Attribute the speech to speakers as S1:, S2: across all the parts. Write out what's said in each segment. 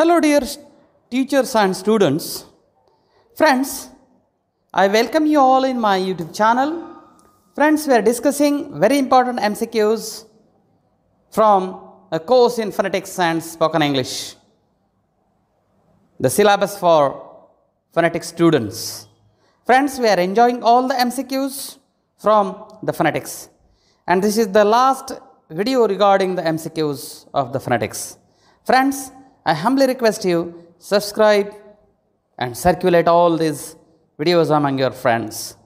S1: Hello dear teachers and students. Friends, I welcome you all in my YouTube channel. Friends, we are discussing very important MCQs from a course in phonetics and spoken English. The syllabus for phonetics students. Friends, we are enjoying all the MCQs from the phonetics. And this is the last video regarding the MCQs of the phonetics. Friends, I humbly request you subscribe and circulate all these videos among your friends.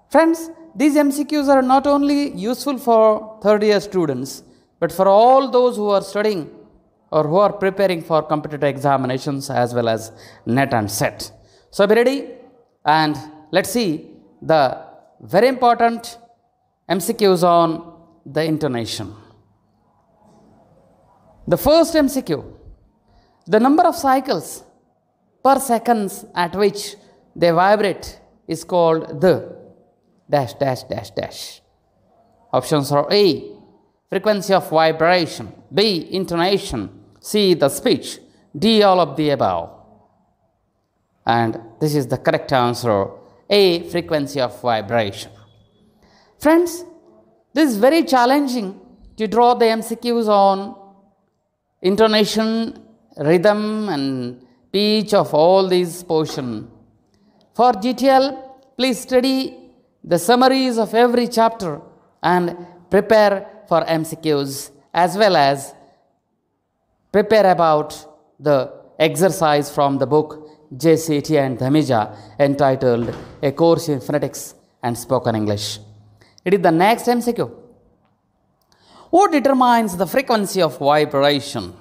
S1: Friends, these MCQs are not only useful for third year students, but for all those who are studying or who are preparing for competitive examinations as well as NET and SET. So be ready and let's see the very important MCQs on the intonation. The first MCQ. The number of cycles per seconds at which they vibrate is called the dash dash dash dash. Options are A, frequency of vibration, B, intonation, C, the speech, D, all of the above. And this is the correct answer, A, frequency of vibration. Friends, this is very challenging to draw the MCQs on intonation, rhythm and pitch of all these portions. For GTL, please study the summaries of every chapter and prepare for MCQs as well as prepare about the exercise from the book JCT and Dhamija entitled A Course in Phonetics and Spoken English. It is the next MCQ. What determines the frequency of vibration?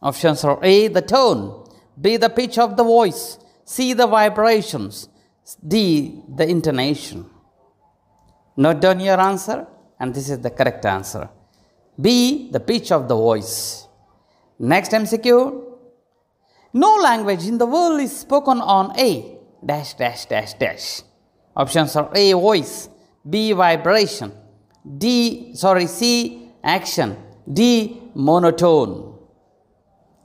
S1: Options are A, the tone, B, the pitch of the voice, C, the vibrations, D, the intonation. Note down your answer, and this is the correct answer. B, the pitch of the voice. Next MCQ. No language in the world is spoken on A dash dash dash dash. Options are A, voice, B, vibration, C, action, D, monotone.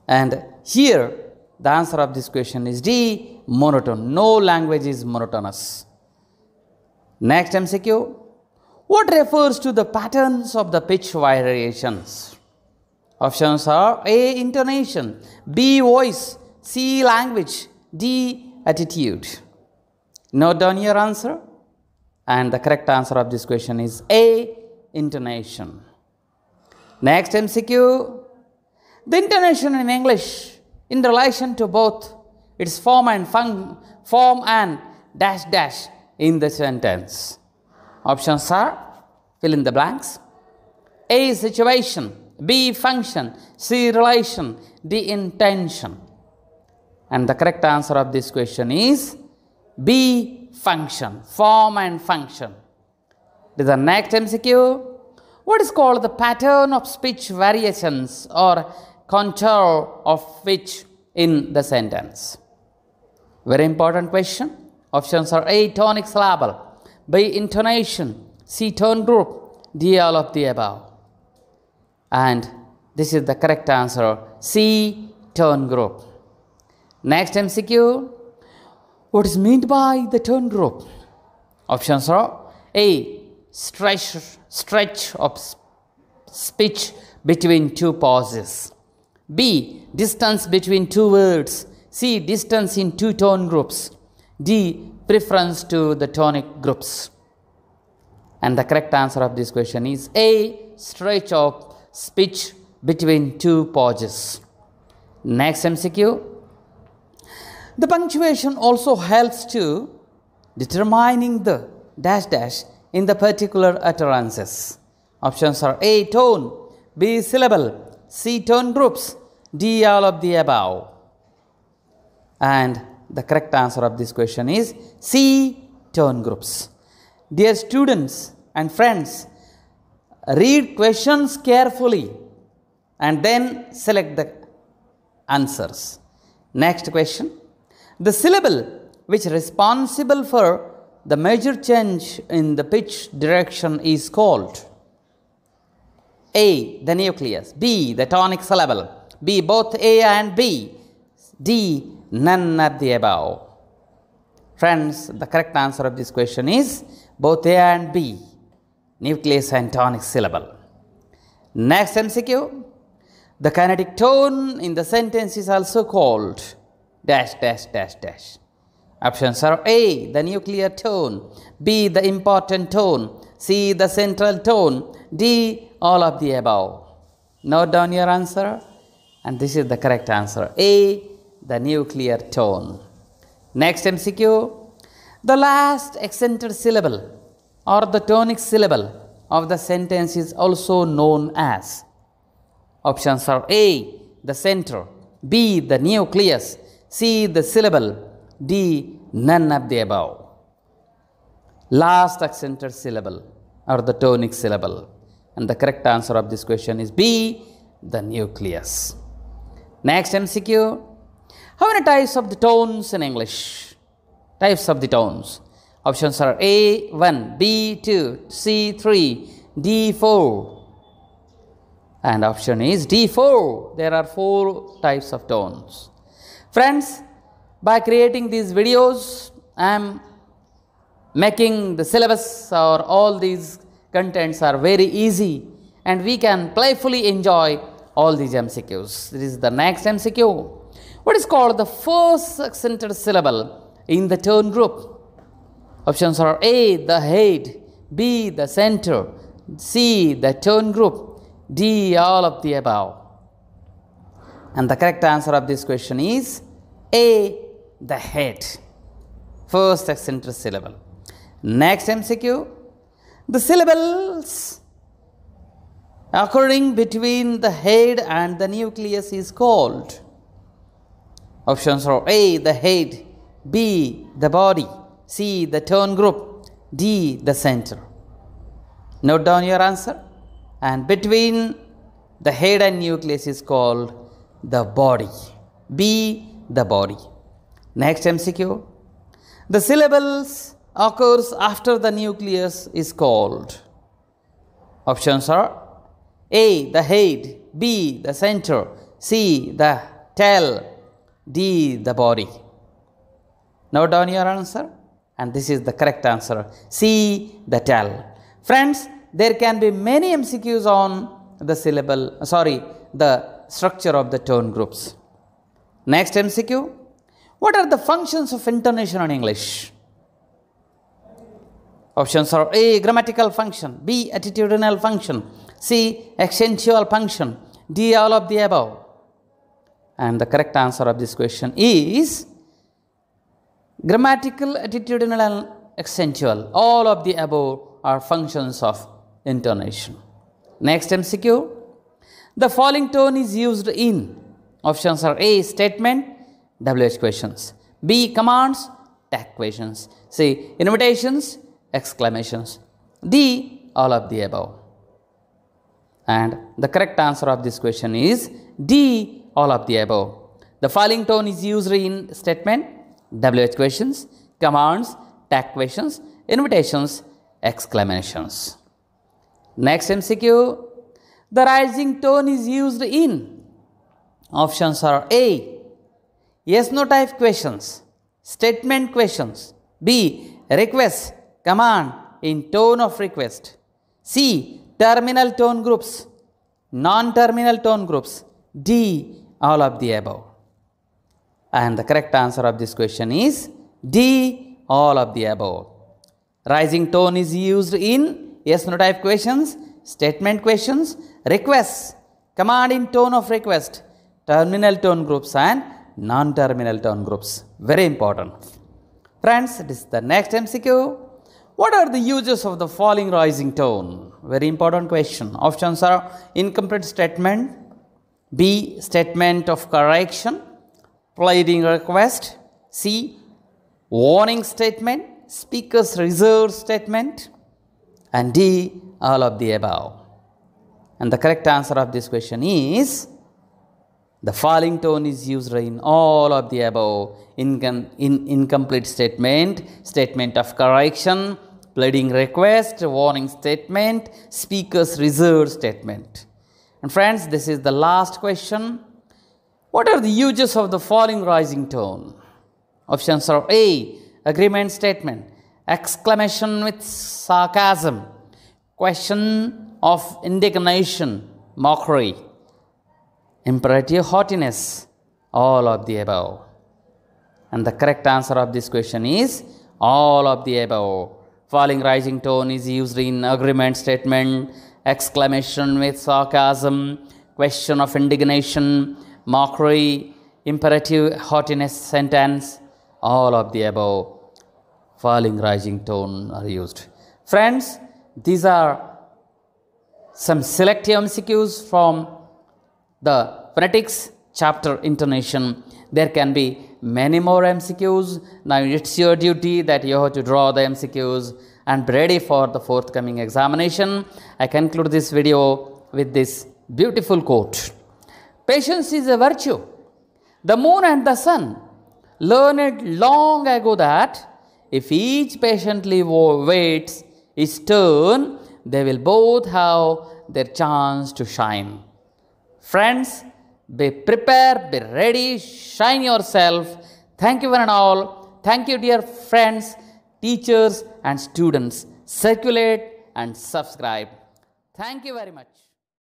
S1: And here the answer of this question is D, monotone. No language is monotonous. Next MCQ. What refers to the patterns of the pitch variations? Options are A, intonation, B, voice, C, language, D, attitude. Note down your answer. And the correct answer of this question is A, intonation. Next MCQ. The intonation in English in relation to both its form and dash dash in the sentence. Options are fill in the blanks. A, situation, B, function, C, relation, D, intention. And the correct answer of this question is B, function, form and function. To the next MCQ. What is called the pattern of speech variations or contour of pitch in the sentence? Very important question. Options are A, tonic syllable, B, intonation, C, tone group, D, all of the above. And this is the correct answer, C, tone group. Next MCQ. What is meant by the tone group? Options are A, stretch of speech between two pauses, B, distance between two words, C, distance in two tone groups, D, preference to the tonic groups. And the correct answer of this question is A, stretch of speech between two pauses. Next MCQ. The punctuation also helps to determining the dash dash in the particular utterances. Options are A, tone, B, syllable, C, tone groups, D, all of the above. And the correct answer of this question is C, tone groups. Dear students and friends, read questions carefully and then select the answers. Next question. The syllable which is responsible for the major change in the pitch direction is called A, the nucleus, B, the tonic syllable, B, both A and B, D. None of the above. Friends, the correct answer of this question is both A and B, nucleus and tonic syllable. Next MCQ. The kinetic tone in the sentence is also called dash dash dash dash. Options are A. The nuclear tone, B. The important tone, C. The central tone, D. All of the above. Note down your answer, and this is the correct answer. A. The nuclear tone. Next MCQ. The last accented syllable or the tonic syllable of the sentence is also known as. Options are A. The center, B. The nucleus, C. The syllable, D. None of the above. Last accented syllable or the tonic syllable, and the correct answer of this question is B. The nucleus. Next MCQ. How many types of the tones in English? Types of the tones. Options are A. 1, B. 2, C. 3, D. 4. And option is D. 4. There are 4 types of tones. Friends, by creating these videos, I am making the syllabus or all these contents are very easy, and we can playfully enjoy all these MCQs. This is the next MCQ. What is called the first accented syllable in the tone group? Options are A. The head, B. The center, C. The tone group, D. All of the above. And the correct answer of this question is A. The head. First accented syllable. Next MCQ. The syllables occurring between the head and the nucleus is called. Options are A. The head, B. The body, C. The tone group, D. The center. Note down your answer. And between the head and nucleus is called the body, B. The body. Next MCQ. The syllables occurs after the nucleus is called. Options are A. The head, B. The center, C. The tail, D. The body. Note down your answer, and this is the correct answer, C. The tail. Friends, there can be many MCQs on the the structure of the tone groups. Next MCQ. What are the functions of intonation in English? Options are A. Grammatical function, B. Attitudinal function, C. Accentual function, D. All of the above. And the correct answer of this question is grammatical, attitudinal and accentual. All of the above are functions of intonation. Next MCQ. The falling tone is used in. Options are A. Statement, WH questions, B. Commands, tag questions, C. Invitations, exclamations, D. All of the above. And the correct answer of this question is D. All of the above. The falling tone is used in statement, WH questions, commands, tag questions, invitations, exclamations. Next MCQ. The rising tone is used in. Options are A. Yes, no type questions, statement questions, B. Request, command in tone of request, C. Terminal tone groups, non-terminal tone groups, D. All of the above. And the correct answer of this question is D. All of the above. Rising tone is used in yes, no type questions, statement questions, requests, command in tone of request, terminal tone groups and non-terminal tone groups. Very important. Friends, this is the next MCQ. What are the uses of the falling rising tone? Very important question. Options are incomplete statement, B. Statement of correction, pleading request, C. Warning statement, speaker's reserve statement, and D. All of the above. And the correct answer of this question is the falling tone is used in all of the above. In incomplete statement, statement of correction, pleading request, warning statement, speaker's reserve statement. And friends, this is the last question. What are the uses of the falling rising tone? Options are A. Agreement statement, exclamation with sarcasm, question of indignation, mockery, imperative haughtiness, all of the above. And the correct answer of this question is all of the above. Falling rising tone is used in agreement statement, exclamation with sarcasm, question of indignation, mockery, imperative haughtiness sentence, all of the above. Falling rising tone are used. Friends, these are some selective MCQs from the phonetics chapter intonation. There can be many more MCQs. Now it's your duty that you have to draw the MCQs and be ready for the forthcoming examination. I conclude this video with this beautiful quote. Patience is a virtue. The moon and the sun learned long ago that if each patiently waits his turn, they will both have their chance to shine. Friends, be prepared, be ready, shine yourself. Thank you one and all. Thank you, dear friends, teachers and students. Circulate and subscribe. Thank you very much.